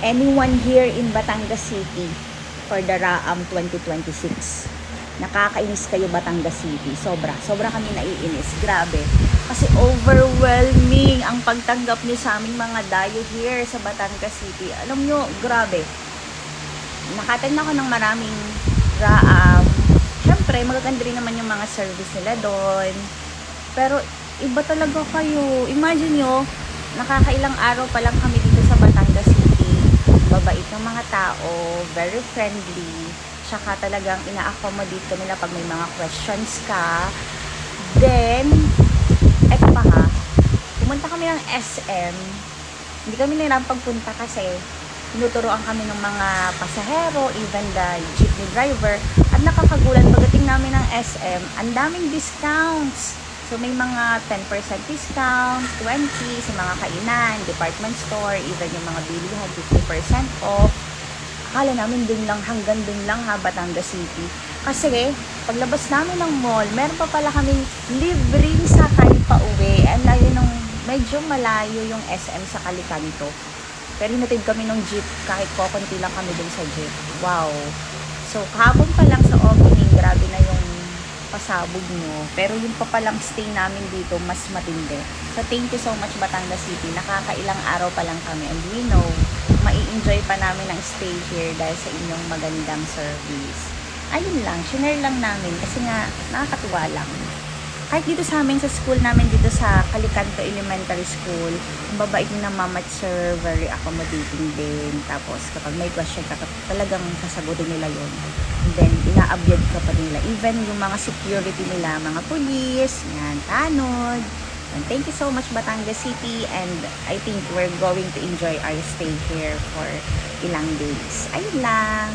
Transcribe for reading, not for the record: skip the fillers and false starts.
anyone here in Batangas City for the RAAM 2026. Nakakainis kayo Batangas City. Sobra kami naiinis. Grabe. Kasi overwhelming ang pagtanggap niyo sa aming mga dayo here sa Batangas City. Alam nyo, grabe. Nakaten ako ng maraming RAAM. Siyempre, magaganda rin naman yung mga service nila doon. Pero, iba talaga kayo. Imagine nyo, nakakailang araw pa lang kami dito sa Batangas City. Babait ng mga tao, very friendly. Tsaka talagang ina-accommodate ka nila pag may mga questions ka. Then, eto pa ha, pumunta kami ng SM. Hindi kami nilang pagpunta kasi tinuturoan kami ng mga pasahero, even the jeepney driver. At nakakagulat pagdating namin ng SM, ang daming discounts. So may mga 10% discount, 20% sa mga kainan, department store, even yung mga bilihan, 50% off. Akala namin dun lang, hanggang dun lang ha, Batangas City. Kasi, paglabas namin ng mall, meron pa pala kaming libreng sakay pa uwi. Ang layo nung, medyo malayo yung SM sa Calicanto. Pero hinatid kami ng jeep, kahit kokonti lang kami dun sa jeep. Wow! So, kahapon pa lang sa opening, grabe na yung pasabog nyo. Pero yung pa palang stay namin dito, mas matindi. So, thank you so much Batangas City. Nakakailang araw pa lang kami. And we know, mai-enjoy pa namin ang stay here dahil sa inyong magandang service. Ayun lang, share lang namin kasi nga, nakakatuwa lang. Kahit dito sa amin, sa school namin, dito sa Calicanto Elementary School, ang babait ng mama at sir, very accommodating din. Tapos, kapag may question ka, talagang sasagutin nila yun. And then, ina-update ka pa nila. Even yung mga security nila, mga police, yan, tanod. And thank you so much, Batangas City. And I think we're going to enjoy our stay here for ilang days. Ayun lang.